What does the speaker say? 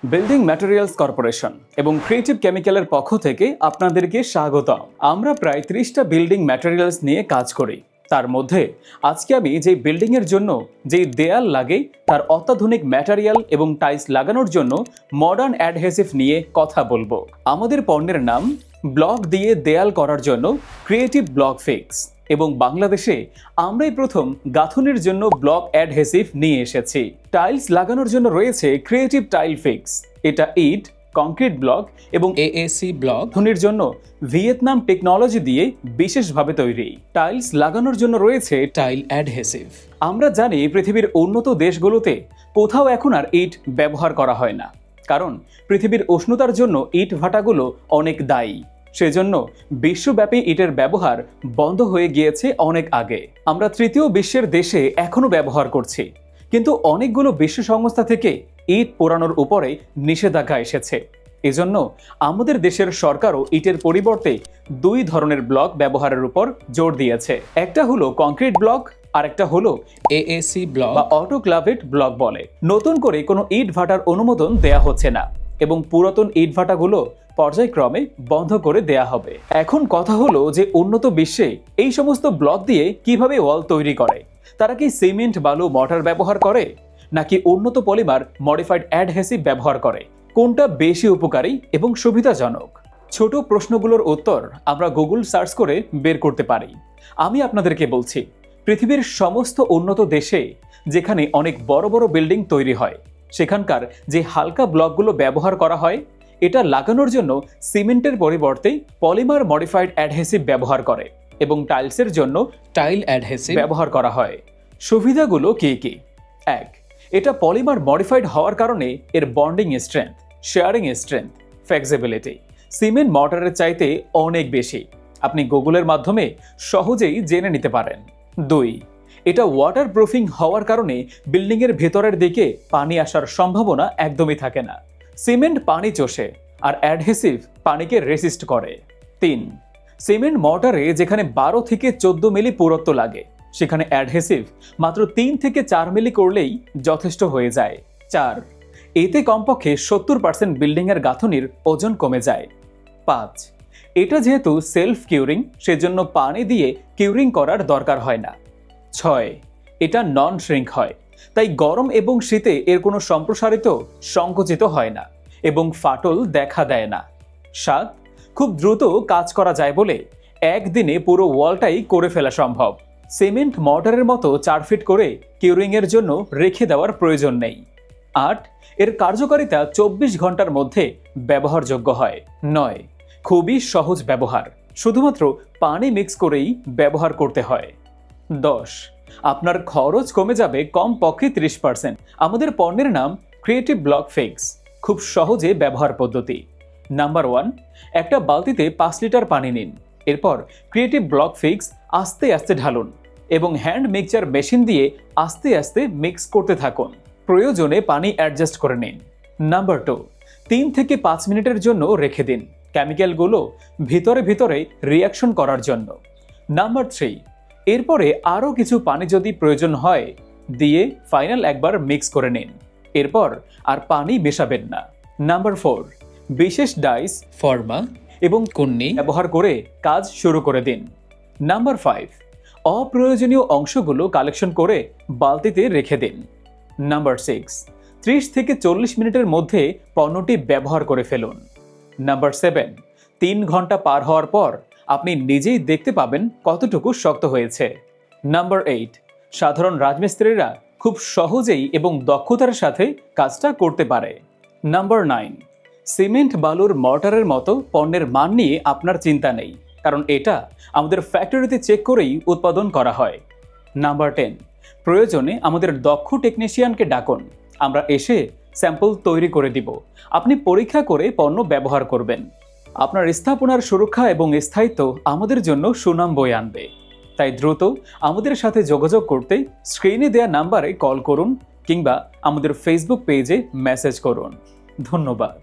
Building materials corporation এবং creative কেমিক্যালের পক্ষ থেকে আপনাদেরকে স্বাগতম। আমরা প্রায় 30টা বিল্ডিং ম্যাটেরিয়ালস নিয়ে কাজ করি। তার মধ্যে আজকে আমি যে বিল্ডিংয়ের জন্য যেই দেয়াল লাগে তার অত্যাধুনিক ম্যাটেরিয়াল এবং টাইলস লাগানোর জন্য মডার্ন অ্যাডহেসিভ নিয়ে কথা বলবো। আমাদের পণ্যের নাম ব্লক দিয়ে দেয়াল করার জন্য ক্রিয়েটিভ ব্লক ফিক্স, এবং বাংলাদেশে আমরাই প্রথম গাঁথুনির জন্য ব্লক অ্যাডহেসিভ নিয়ে এসেছি। টাইলস লাগানোর জন্য রয়েছে ক্রিয়েটিভ টাইল ফিক্স। এটা ইট, কংক্রিট ব্লক এবং এএসি ব্লক গাঁথুনির জন্য ভিয়েতনাম টেকনোলজি দিয়ে বিশেষভাবে তৈরি। টাইলস লাগানোর জন্য রয়েছে টাইল অ্যাডহেসিভ। আমরা জানি পৃথিবীর উন্নত দেশগুলোতে কোথাও এখন আর ইট ব্যবহার করা হয় না, কারণ পৃথিবীর উষ্ণতার জন্য ইট ভাটাগুলো অনেক দায়ী। সেজন্য বিশ্বব্যাপী ইটের ব্যবহার বন্ধ হয়ে গিয়েছে অনেক আগে। আমরা তৃতীয় বিশ্বের দেশে এখনো ব্যবহার করছি, কিন্তু অনেকগুলো বিশ্ব সংস্থা থেকে ইট পোড়ানোর উপরে নিষেধাজ্ঞা এসেছে। এজন্য আমাদের দেশের সরকারও ইটের পরিবর্তে দুই ধরনের ব্লক ব্যবহারের উপর জোর দিয়েছে। একটা হলো কংক্রিট ব্লক, আর একটা হলো এএসি ব্লক বা অটোক্লাভেড ব্লক বলে। নতুন করে কোনো ইট ভাটার অনুমোদন দেয়া হচ্ছে না এবং পুরাতন ইট ভাটাগুলো পর্যায়ক্রমে বন্ধ করে দেয়া হবে। এখন কথা হলো যে উন্নত বিশ্বে এই সমস্ত ব্লক দিয়ে কিভাবে ওয়াল তৈরি করে। তারা কি সিমেন্ট, বালু, মর্টার ব্যবহার করে, নাকি উন্নত পলিমার মডিফাইড অ্যাডহেসিভ ব্যবহার করে? কোনটা বেশি উপকারী এবং সুবিধাজনক? ছোট প্রশ্নগুলোর উত্তর আমরা গুগল সার্চ করে বের করতে পারি। আমি আপনাদেরকে বলছি, পৃথিবীর সমস্ত উন্নত দেশে যেখানে অনেক বড় বড় বিল্ডিং তৈরি হয়, সেখানকার যে হালকা ব্লকগুলো ব্যবহার করা হয়, এটা লাগানোর জন্য সিমেন্টের পরিবর্তে পলিমার মডিফাইড অ্যাডহেসিভ ব্যবহার করে এবং টাইলসের জন্য টাইল অ্যাডহেসিভ ব্যবহার করা হয়। সুবিধাগুলো কি কি? 1. এটা পলিমার মডিফাইড হওয়ার কারণে এর bonding strength, shearing strength, flexibility cement মর্টারের চাইতে অনেক বেশি। আপনি গুগলের মাধ্যমে সহজেই জেনে নিতে পারেন। 2. এটা ওয়াটার প্রুফিং হওয়ার কারণে বিল্ডিংয়ের ভেতরের দিকে পানি আসার সম্ভাবনা একদমই থাকে না। সিমেন্ট পানি চষে আর অ্যাডহেসিভ পানিকে রেসিস্ট করে। 3. সিমেন্ট মর্টারে যেখানে 12 থেকে 14 মিলি পুরুত্ব লাগে, সেখানে অ্যাডহেসিভ মাত্র 3 থেকে 4 মিলি করলেই যথেষ্ট হয়ে যায়। 4. এতে কমপক্ষে 70% বিল্ডিংয়ের গাঁথনির ওজন কমে যায়। 5. এটা যেহেতু সেলফ কিউরিং, সেজন্য পানি দিয়ে কিউরিং করার দরকার হয় না। 6. এটা নন শ্রিঙ্ক হয়, তাই গরম এবং শীতে এর কোনো সম্প্রসারিত সংকুচিত হয় না এবং ফাটল দেখা দেয় না। 7. খুব দ্রুত কাজ করা যায় বলে একদিনে পুরো ওয়ালটাই করে ফেলা সম্ভব। সিমেন্ট মর্টারের মতো 4 ফিট করে কিউরিংয়ের জন্য রেখে দেওয়ার প্রয়োজন নেই। 8. এর কার্যকারিতা 24 ঘন্টার মধ্যে ব্যবহারযোগ্য হয়। 9. খুবই সহজ ব্যবহার, শুধুমাত্র পানি মিক্স করেই ব্যবহার করতে হয়। 10. আপনার খরচ কমে যাবে কমপক্ষে 30%। আমাদের পণ্যের নাম ক্রিয়েটিভ ব্লক ফিক্স। খুব সহজে ব্যবহার পদ্ধতি। নাম্বার 1, একটা বালতিতে 5 লিটার পানি নিন। এরপর ক্রিয়েটিভ ব্লক ফিক্স আস্তে আস্তে ঢালুন এবং হ্যান্ড মিক্সচার মেশিন দিয়ে আস্তে আস্তে মিক্স করতে থাকুন। প্রয়োজনে পানি অ্যাডজাস্ট করে নিন। নাম্বার 2, 3 থেকে 5 মিনিটের জন্য রেখে দিন কেমিক্যালগুলো ভিতরে ভিতরে রিয়াকশন করার জন্য। নাম্বার 3, এরপরে আরও কিছু পানি যদি প্রয়োজন হয় দিয়ে ফাইনাল একবার মিক্স করে নিন। এরপর আর পানি মেশাবেন না। নাম্বার 4, বিশেষ ডাইস, ফর্মা এবং কন্নি ব্যবহার করে কাজ শুরু করে দিন। নাম্বার 5, অপ্রয়োজনীয় অংশগুলো কালেকশন করে বালতিতে রেখে দিন। নাম্বার 6, 30 থেকে 40 মিনিটের মধ্যে পণ্যটি ব্যবহার করে ফেলুন। নাম্বার 7, 3 ঘন্টা পার হওয়ার পর আপনি নিজেই দেখতে পাবেন কতটুকু শক্ত হয়েছে। নাম্বার 8, সাধারণ রাজমিস্ত্রিরা খুব সহজেই এবং দক্ষতার সাথে কাজটা করতে পারে। নাম্বার 9, সিমেন্ট, বালুর, মর্টারের মতো পণ্যের মান নিয়ে আপনার চিন্তা নেই, কারণ এটা আমাদের ফ্যাক্টরিতে চেক করেই উৎপাদন করা হয়। নাম্বার 10, প্রয়োজনে আমাদের দক্ষ টেকনিশিয়ানকে ডাকুন, আমরা এসে স্যাম্পল তৈরি করে দিব। আপনি পরীক্ষা করে পণ্য ব্যবহার করবেন। আপনার স্থাপনার সুরক্ষা এবং স্থায়িত্ব আমাদের জন্য সুনাম বয়ে আনবে। তাই দ্রুত আমাদের সাথে যোগাযোগ করতে স্ক্রিনে দেওয়া নাম্বারে কল করুন কিংবা আমাদের ফেসবুক পেজে মেসেজ করুন। ধন্যবাদ।